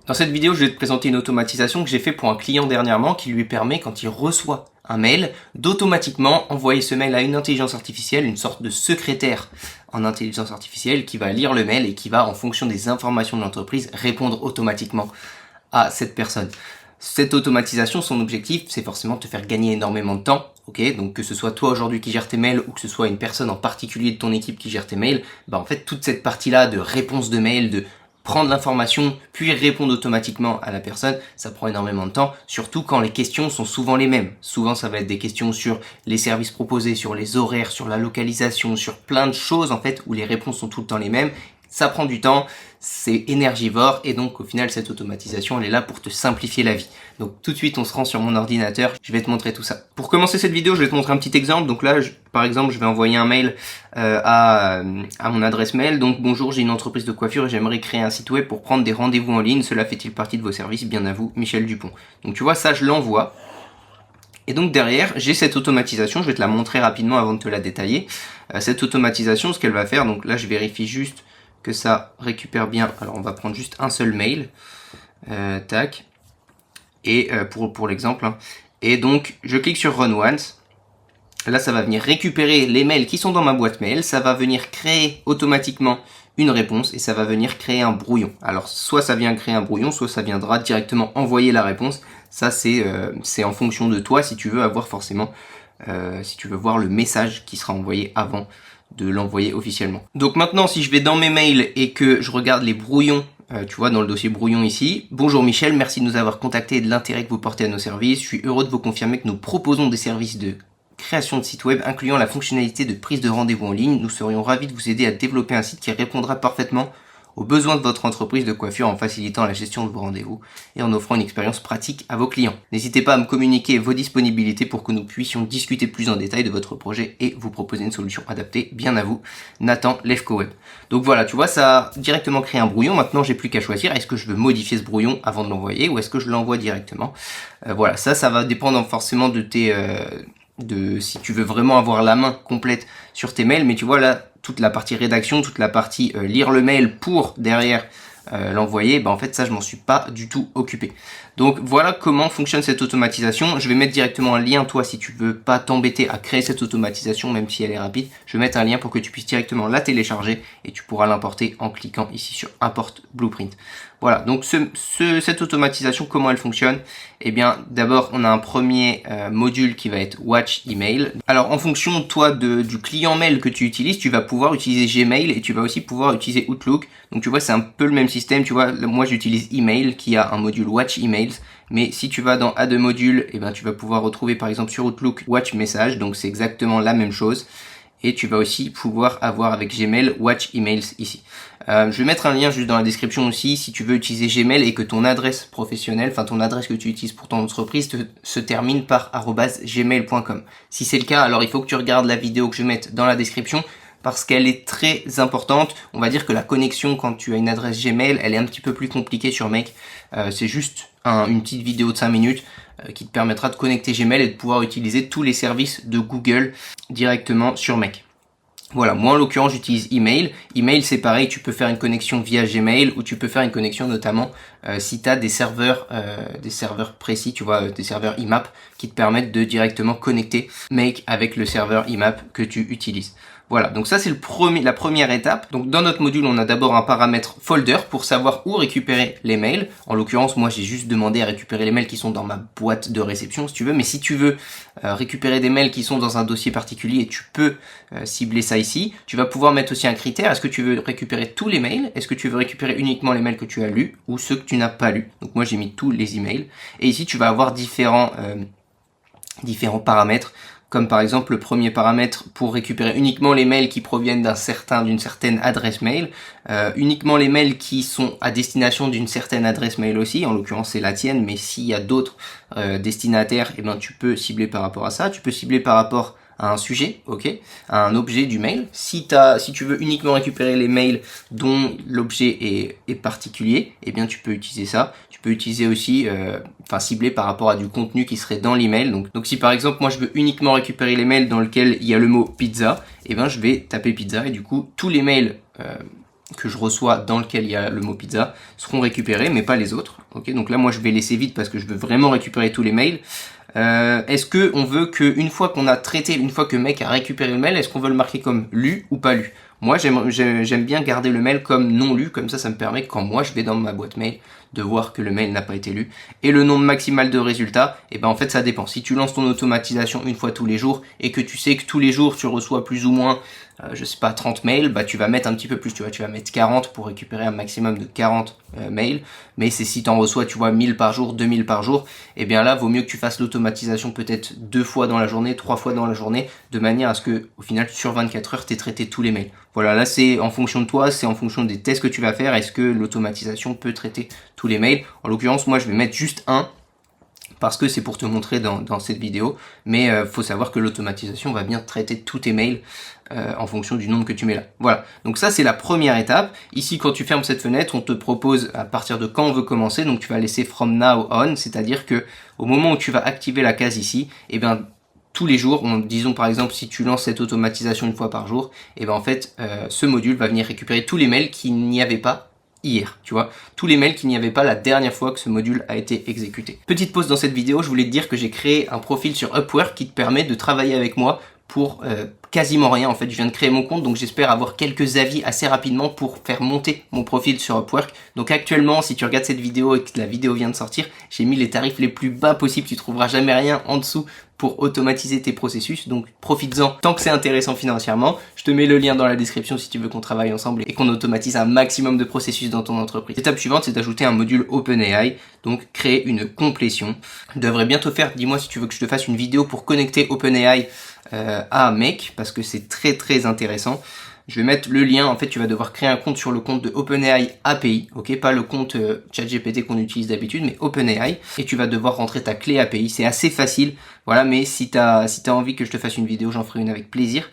Dans cette vidéo, je vais te présenter une automatisation que j'ai fait pour un client dernièrement qui lui permet, quand il reçoit un mail, d'automatiquement envoyer ce mail à une intelligence artificielle, une sorte de secrétaire en intelligence artificielle qui va lire le mail et qui va, en fonction des informations de l'entreprise, répondre automatiquement à cette personne. Cette automatisation, son objectif, c'est forcément de te faire gagner énormément de temps. Ok, donc que ce soit toi aujourd'hui qui gère tes mails ou que ce soit une personne en particulier de ton équipe qui gère tes mails, en fait toute cette partie-là de réponse de mail, de prendre l'information puis répondre automatiquement à la personne, ça prend énormément de temps, surtout quand les questions sont souvent les mêmes. Souvent ça va être des questions sur les services proposés, sur les horaires, sur la localisation, sur plein de choses en fait où les réponses sont tout le temps les mêmes. Ça prend du temps, c'est énergivore et donc au final cette automatisation elle est là pour te simplifier la vie. Donc tout de suite on se rend sur mon ordinateur, je vais te montrer tout ça. Pour commencer cette vidéo je vais te montrer un petit exemple. Donc là par exemple je vais envoyer un mail à mon adresse mail. Donc bonjour, j'ai une entreprise de coiffure et j'aimerais créer un site web pour prendre des rendez-vous en ligne. Cela fait-il partie de vos services? Bien à vous, Michel Dupont. Donc tu vois ça je l'envoie. Et donc derrière, j'ai cette automatisation, je vais te la montrer rapidement avant de te la détailler. Cette automatisation, ce qu'elle va faire, donc là je vérifie juste que ça récupère bien. Alors on va prendre juste un seul mail, tac, et pour l'exemple, hein. Et donc je clique sur Run Once. Là ça va venir récupérer les mails qui sont dans ma boîte mail, ça va venir créer automatiquement une réponse et ça va venir créer un brouillon. Alors soit ça vient créer un brouillon, soit ça viendra directement envoyer la réponse. Ça c'est en fonction de toi si tu veux avoir forcément, si tu veux voir le message qui sera envoyé avant de l'envoyer officiellement. Donc maintenant si je vais dans mes mails et que je regarde les brouillons, tu vois dans le dossier brouillon ici, bonjour Michel, merci de nous avoir contactés et de l'intérêt que vous portez à nos services. Je suis heureux de vous confirmer que nous proposons des services de création de site web incluant la fonctionnalité de prise de rendez-vous en ligne. Nous serions ravis de vous aider à développer un site qui répondra parfaitement aux besoins de votre entreprise de coiffure en facilitant la gestion de vos rendez-vous et en offrant une expérience pratique à vos clients. N'hésitez pas à me communiquer vos disponibilités pour que nous puissions discuter plus en détail de votre projet et vous proposer une solution adaptée. Bien à vous, Nathan, Lefco Web. Donc voilà, tu vois, ça a directement créé un brouillon. Maintenant, j'ai plus qu'à choisir. Est-ce que je veux modifier ce brouillon avant de l'envoyer ou est-ce que je l'envoie directement? Voilà, ça va dépendre forcément de tes... si tu veux vraiment avoir la main complète sur tes mails, mais tu vois là toute la partie rédaction, toute la partie lire le mail pour derrière l'envoyer, en fait ça je m'en suis pas du tout occupé. Donc voilà comment fonctionne cette automatisation. Je vais mettre directement un lien, toi si tu veux pas t'embêter à créer cette automatisation même si elle est rapide, je vais mettre un lien pour que tu puisses directement la télécharger et tu pourras l'importer en cliquant ici sur Import Blueprint. Voilà, donc cette automatisation, comment elle fonctionne? Eh bien, d'abord, on a un premier module qui va être Watch Email. Alors, en fonction, toi, du client mail que tu utilises, tu vas pouvoir utiliser Gmail et tu vas aussi pouvoir utiliser Outlook. Donc, tu vois, c'est un peu le même système. Tu vois, moi, j'utilise Email qui a un module Watch Emails. Mais si tu vas dans Add a module, eh ben, tu vas pouvoir retrouver, par exemple, sur Outlook, Watch Message. Donc, c'est exactement la même chose. Et tu vas aussi pouvoir avoir avec Gmail Watch Emails ici. Je vais mettre un lien juste dans la description aussi si tu veux utiliser Gmail et que ton adresse professionnelle, enfin ton adresse que tu utilises pour ton entreprise se termine par @gmail.com. Si c'est le cas, alors il faut que tu regardes la vidéo que je vais mettre dans la description parce qu'elle est très importante. On va dire que la connexion quand tu as une adresse Gmail, elle est un petit peu plus compliquée sur Mac. C'est juste une petite vidéo de 5 minutes qui te permettra de connecter Gmail et de pouvoir utiliser tous les services de Google directement sur Mac. Voilà, moi en l'occurrence j'utilise Email. Email c'est pareil, tu peux faire une connexion via Gmail ou tu peux faire une connexion notamment si tu as des serveurs précis, tu vois, des serveurs IMAP qui te permettent de directement connecter Make avec le serveur IMAP que tu utilises. Voilà, donc ça c'est la première étape. Donc dans notre module, on a d'abord un paramètre folder pour savoir où récupérer les mails. En l'occurrence, moi j'ai juste demandé à récupérer les mails qui sont dans ma boîte de réception si tu veux. Mais si tu veux récupérer des mails qui sont dans un dossier particulier, tu peux cibler ça ici. Tu vas pouvoir mettre aussi un critère. Est-ce que tu veux récupérer tous les mails? Est-ce que tu veux récupérer uniquement les mails que tu as lus ou ceux que tu n'as pas lus? Donc moi j'ai mis tous les emails. Et ici tu vas avoir différents paramètres. Comme par exemple le premier paramètre pour récupérer uniquement les mails qui proviennent d'une certaine adresse mail, uniquement les mails qui sont à destination d'une certaine adresse mail aussi, en l'occurrence c'est la tienne, mais s'il y a d'autres destinataires, eh ben tu peux cibler par rapport à ça, tu peux cibler par rapport à un sujet, ok, à un objet du mail. Si tu veux uniquement récupérer les mails dont l'objet est particulier, eh bien tu peux utiliser ça. Tu peux utiliser aussi, cibler par rapport à du contenu qui serait dans l'email. Donc si par exemple moi je veux uniquement récupérer les mails dans lesquels il y a le mot pizza, eh ben je vais taper pizza et du coup tous les mails que je reçois dans lequel il y a le mot pizza seront récupérés, mais pas les autres. Ok, donc là moi je vais laisser vide parce que je veux vraiment récupérer tous les mails. Est-ce que on veut que une fois qu'on a traité, une fois que le mec a récupéré le mail, est-ce qu'on veut le marquer comme lu ou pas lu? Moi j'aime bien garder le mail comme non lu, comme ça me permet quand moi je vais dans ma boîte mail de voir que le mail n'a pas été lu. Et le nombre maximal de résultats, et ben en fait ça dépend. Si tu lances ton automatisation une fois tous les jours et que tu sais que tous les jours tu reçois plus ou moins je sais pas 30 mails, bah tu vas mettre un petit peu plus, tu vas mettre 40 pour récupérer un maximum de 40 mails. Mais c'est si tu en reçois, tu vois, 1000 par jour, 2000 par jour, et bien là vaut mieux que tu fasses l'automatisation peut-être 2 fois dans la journée, 3 fois dans la journée, de manière à ce que au final sur 24 heures tu aies traité tous les mails. Voilà, là c'est en fonction de toi, c'est en fonction des tests que tu vas faire, est-ce que l'automatisation peut traiter tous les mails. En l'occurrence moi je vais mettre juste un, parce que c'est pour te montrer dans cette vidéo, mais faut savoir que l'automatisation va bien traiter tous tes mails en fonction du nombre que tu mets là. Voilà, donc ça c'est la première étape. Ici quand tu fermes cette fenêtre, on te propose à partir de quand on veut commencer, donc tu vas laisser from now on, c'est-à-dire que au moment où tu vas activer la case ici, et bien tous les jours, disons par exemple si tu lances cette automatisation une fois par jour, et bien en fait ce module va venir récupérer tous les mails qu'il n'y avait pas hier, tu vois, tous les mails qu'il n'y avait pas la dernière fois que ce module a été exécuté. Petite pause dans cette vidéo, je voulais te dire que j'ai créé un profil sur Upwork qui te permet de travailler avec moi pour quasiment rien. En fait, je viens de créer mon compte, donc j'espère avoir quelques avis assez rapidement pour faire monter mon profil sur Upwork. Donc actuellement, si tu regardes cette vidéo et que la vidéo vient de sortir, j'ai mis les tarifs les plus bas possibles, tu trouveras jamais rien en dessous pour automatiser tes processus, donc profites-en tant que c'est intéressant financièrement. Je te mets le lien dans la description si tu veux qu'on travaille ensemble et qu'on automatise un maximum de processus dans ton entreprise. L'étape suivante, c'est d'ajouter un module OpenAI, donc créer une complétion. Je devrais bientôt faire, dis-moi si tu veux que je te fasse une vidéo pour connecter OpenAI à Make, parce que c'est très intéressant. Je vais mettre le lien, en fait tu vas devoir créer un compte sur le compte de OpenAI API, ok, pas le compte ChatGPT qu'on utilise d'habitude, mais OpenAI, et tu vas devoir rentrer ta clé API, c'est assez facile, voilà, mais si t'as envie que je te fasse une vidéo, j'en ferai une avec plaisir.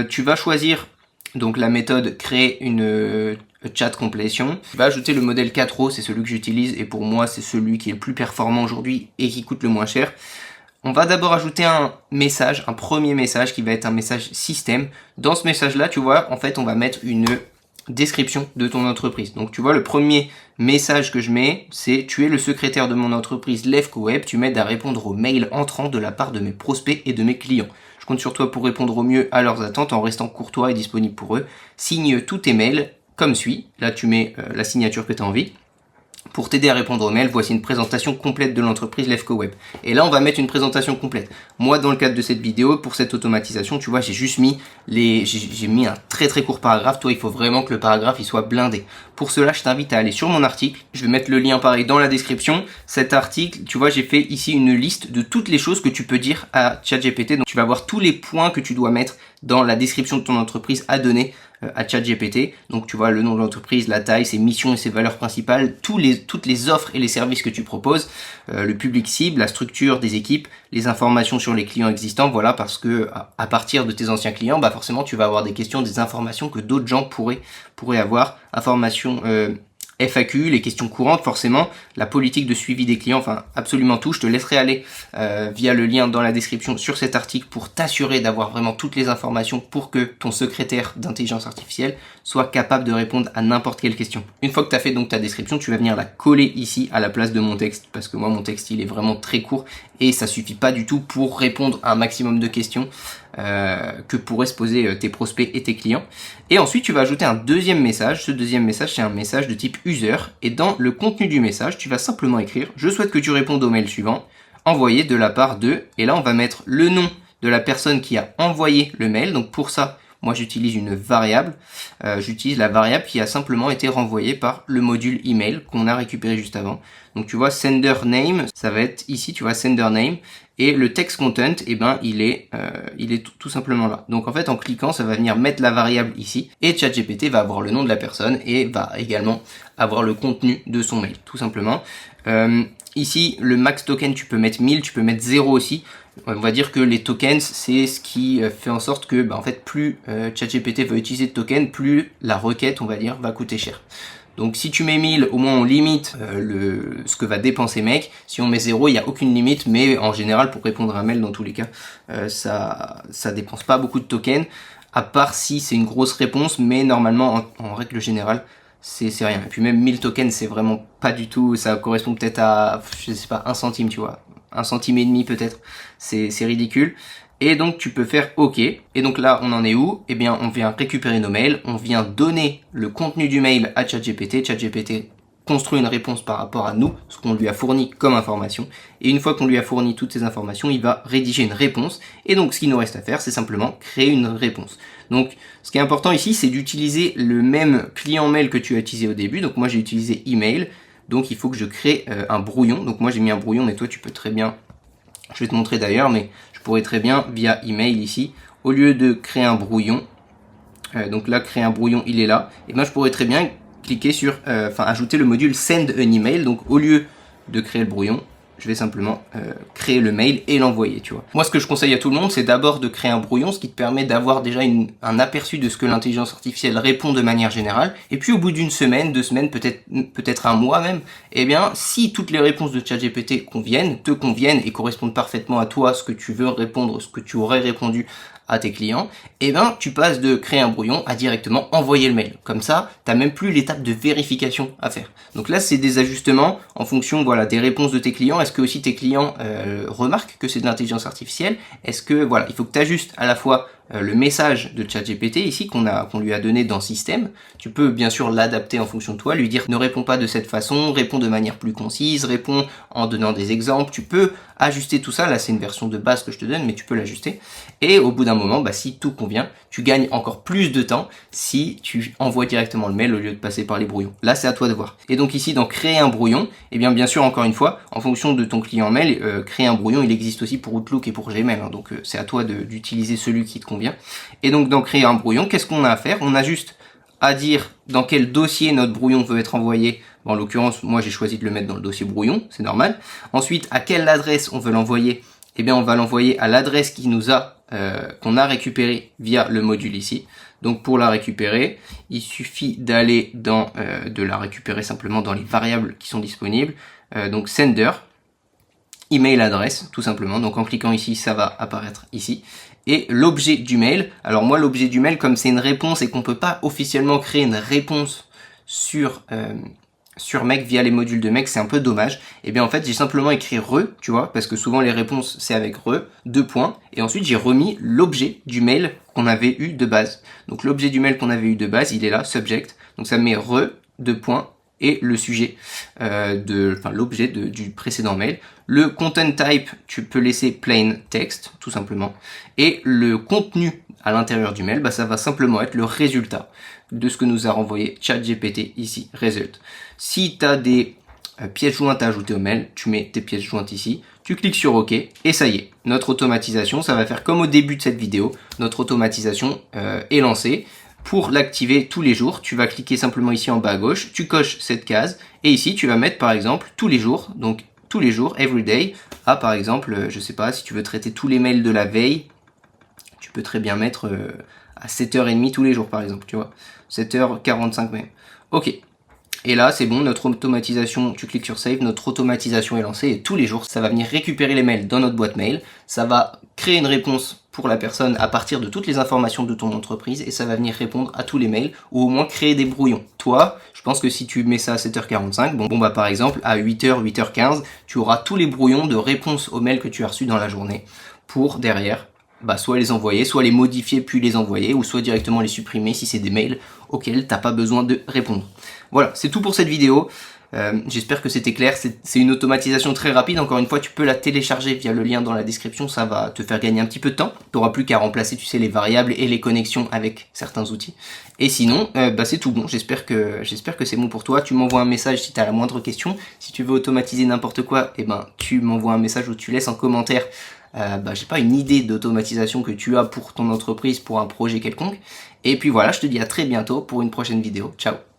Tu vas choisir donc la méthode créer une chat completion. Tu vas ajouter le modèle 4o, c'est celui que j'utilise, et pour moi c'est celui qui est le plus performant aujourd'hui et qui coûte le moins cher. On va d'abord ajouter un message, un premier message qui va être un message système. Dans ce message-là, tu vois, en fait, on va mettre une description de ton entreprise. Donc, tu vois, le premier message que je mets, c'est « Tu es le secrétaire de mon entreprise Lefco Web. Tu m'aides à répondre aux mails entrants de la part de mes prospects et de mes clients. Je compte sur toi pour répondre au mieux à leurs attentes en restant courtois et disponible pour eux. Signe tous tes mails comme suit. » Là, tu mets la signature que tu as envie. Pour t'aider à répondre aux mails, voici une présentation complète de l'entreprise Lefco Web. Et là, on va mettre une présentation complète. Moi, dans le cadre de cette vidéo, pour cette automatisation, tu vois, j'ai juste mis j'ai mis un très court paragraphe. Toi, il faut vraiment que le paragraphe, il soit blindé. Pour cela, je t'invite à aller sur mon article. Je vais mettre le lien pareil dans la description. Cet article, tu vois, j'ai fait ici une liste de toutes les choses que tu peux dire à ChatGPT. Donc, tu vas voir tous les points que tu dois mettre dans la description de ton entreprise à donner à ChatGPT. Donc tu vois le nom de l'entreprise, la taille, ses missions et ses valeurs principales, toutes les offres et les services que tu proposes, le public cible, la structure des équipes, les informations sur les clients existants. Voilà, parce que à partir de tes anciens clients, bah forcément tu vas avoir des questions, des informations que d'autres gens pourraient avoir. Informations FAQ, les questions courantes forcément, la politique de suivi des clients, enfin absolument tout. Je te laisserai aller via le lien dans la description sur cet article pour t'assurer d'avoir vraiment toutes les informations pour que ton secrétaire d'intelligence artificielle soit capable de répondre à n'importe quelle question. Une fois que tu as fait donc ta description, tu vas venir la coller ici à la place de mon texte, parce que moi mon texte il est vraiment très court et ça suffit pas du tout pour répondre à un maximum de questions que pourraient se poser tes prospects et tes clients. Et ensuite tu vas ajouter un deuxième message. Ce deuxième message c'est un message de type user, et dans le contenu du message tu vas simplement écrire: je souhaite que tu répondes au mail suivant, envoyé de la part de, et là on va mettre le nom de la personne qui a envoyé le mail. Donc pour ça, moi j'utilise une variable, j'utilise la variable qui a simplement été renvoyée par le module email qu'on a récupéré juste avant. Donc tu vois, sender name, ça va être ici, tu vois, sender name, et le text content, eh ben il est tout simplement là. Donc en fait en cliquant, ça va venir mettre la variable ici, et ChatGPT va avoir le nom de la personne et va également avoir le contenu de son mail, tout simplement. Ici, le max token, tu peux mettre 1000, tu peux mettre 0 aussi. On va dire que les tokens, c'est ce qui fait en sorte que, en fait, plus ChatGPT va utiliser de tokens, plus la requête, on va dire, va coûter cher. Donc si tu mets 1000, au moins on limite ce que va dépenser mec. Si on met 0, il n'y a aucune limite, mais en général, pour répondre à un mail, dans tous les cas, ça dépense pas beaucoup de tokens. à part si c'est une grosse réponse, mais normalement, en règle générale, c'est rien. Et puis même 1000 tokens, c'est vraiment pas du tout, ça correspond peut-être à, je sais pas, 1 centime, tu vois. 1 centime et demi peut-être. C'est ridicule. Et donc tu peux faire OK. Et donc là, on en est où? Eh bien, on vient récupérer nos mails, on vient donner le contenu du mail à ChatGPT. ChatGPT construit une réponse par rapport à nous, ce qu'on lui a fourni comme information. Et une fois qu'on lui a fourni toutes ces informations, il va rédiger une réponse. Et donc, ce qu'il nous reste à faire, c'est simplement créer une réponse. Donc, ce qui est important ici, c'est d'utiliser le même client mail que tu as utilisé au début. Donc, moi, j'ai utilisé email. Donc, il faut que je crée un brouillon. Donc, moi, j'ai mis un brouillon, mais toi, tu peux très bien... Je vais te montrer d'ailleurs, mais je pourrais très bien, via email ici, au lieu de créer un brouillon, donc là, créer un brouillon, il est là, et ben je pourrais très bien cliquer sur, ajouter le module send an email. Donc au lieu de créer le brouillon, je vais simplement créer le mail et l'envoyer, tu vois. Moi, ce que je conseille à tout le monde, c'est d'abord de créer un brouillon, ce qui te permet d'avoir déjà un aperçu de ce que l'intelligence artificielle répond de manière générale. Et puis, au bout d'une semaine, 2 semaines, peut-être un mois même, eh bien, si toutes les réponses de ChatGPT te conviennent et correspondent parfaitement à toi, ce que tu veux répondre, ce que tu aurais répondu à tes clients, et ben tu passes de créer un brouillon à directement envoyer le mail. Comme ça, tu n'as même plus l'étape de vérification à faire. Donc là, c'est des ajustements en fonction voilà des réponses de tes clients. Est-ce que aussi tes clients remarquent que c'est de l'intelligence artificielle? Est-ce que voilà, il faut que tu ajustes à la fois le message de ChatGPT ici qu'on lui a donné dans Système. Tu peux bien sûr l'adapter en fonction de toi, lui dire ne réponds pas de cette façon, réponds de manière plus concise, réponds en donnant des exemples. Tu peux ajuster tout ça. Là, c'est une version de base que je te donne, mais tu peux l'ajuster. Et au bout d'un moment, si tout convient, tu gagnes encore plus de temps si tu envoies directement le mail au lieu de passer par les brouillons. Là, c'est à toi de voir. Et donc ici, dans créer un brouillon, et bien sûr, encore une fois, en fonction de ton client mail, créer un brouillon, il existe aussi pour Outlook et pour Gmail. Donc c'est à toi d'utiliser celui qui te convient. Et donc dans créer un brouillon, qu'est-ce qu'on a à faire? On a juste à dire dans quel dossier notre brouillon veut être envoyé. Bon, en l'occurrence, moi j'ai choisi de le mettre dans le dossier brouillon, c'est normal. Ensuite, à quelle adresse on veut l'envoyer? Eh bien, on va l'envoyer à l'adresse qu'on a récupérée via le module ici. Donc pour la récupérer, il suffit d'aller de la récupérer simplement dans les variables qui sont disponibles. Donc sender, email adresse, tout simplement. Donc en cliquant ici, ça va apparaître ici. Et l'objet du mail, alors moi l'objet du mail, comme c'est une réponse et qu'on peut pas officiellement créer une réponse sur Make via les modules de Make, c'est un peu dommage. Et bien en fait j'ai simplement écrit tu vois, parce que souvent les réponses c'est avec 2 points, et ensuite j'ai remis l'objet du mail qu'on avait eu de base. Donc l'objet du mail qu'on avait eu de base, il est là, subject, donc ça met 2 points, et le sujet l'objet du précédent mail. Le content type, tu peux laisser plain text, tout simplement. Et le contenu à l'intérieur du mail, ça va simplement être le résultat de ce que nous a renvoyé ChatGPT ici, result. Si tu as des pièces jointes à ajouter au mail, tu mets tes pièces jointes ici, tu cliques sur OK, et ça y est, notre automatisation, ça va faire comme au début de cette vidéo, notre automatisation est lancée. Pour l'activer tous les jours, tu vas cliquer simplement ici en bas à gauche, tu coches cette case, et ici tu vas mettre par exemple tous les jours, donc tous les jours, everyday, par exemple, je sais pas, si tu veux traiter tous les mails de la veille, tu peux très bien mettre à 7h30 tous les jours par exemple, tu vois, 7h45 même. Ok. Et là, c'est bon, notre automatisation, tu cliques sur Save, notre automatisation est lancée et tous les jours, ça va venir récupérer les mails dans notre boîte mail. Ça va créer une réponse pour la personne à partir de toutes les informations de ton entreprise et ça va venir répondre à tous les mails ou au moins créer des brouillons. Toi, je pense que si tu mets ça à 7h45, par exemple, à 8h, 8h15, tu auras tous les brouillons de réponses aux mails que tu as reçus dans la journée pour derrière soit les envoyer, soit les modifier puis les envoyer, ou soit directement les supprimer si c'est des mails auxquels t'as pas besoin de répondre. Voilà, c'est tout pour cette vidéo. J'espère que c'était clair. C'est une automatisation très rapide. Encore une fois, tu peux la télécharger via le lien dans la description. Ça va te faire gagner un petit peu de temps. Tu n'auras plus qu'à remplacer, tu sais, les variables et les connexions avec certains outils. Et sinon, c'est tout bon. J'espère que c'est bon pour toi. Tu m'envoies un message si tu as la moindre question. Si tu veux automatiser n'importe quoi, tu m'envoies un message ou tu laisses un commentaire. J'ai pas une idée d'automatisation que tu as pour ton entreprise, pour un projet quelconque. Et puis voilà, je te dis à très bientôt pour une prochaine vidéo. Ciao!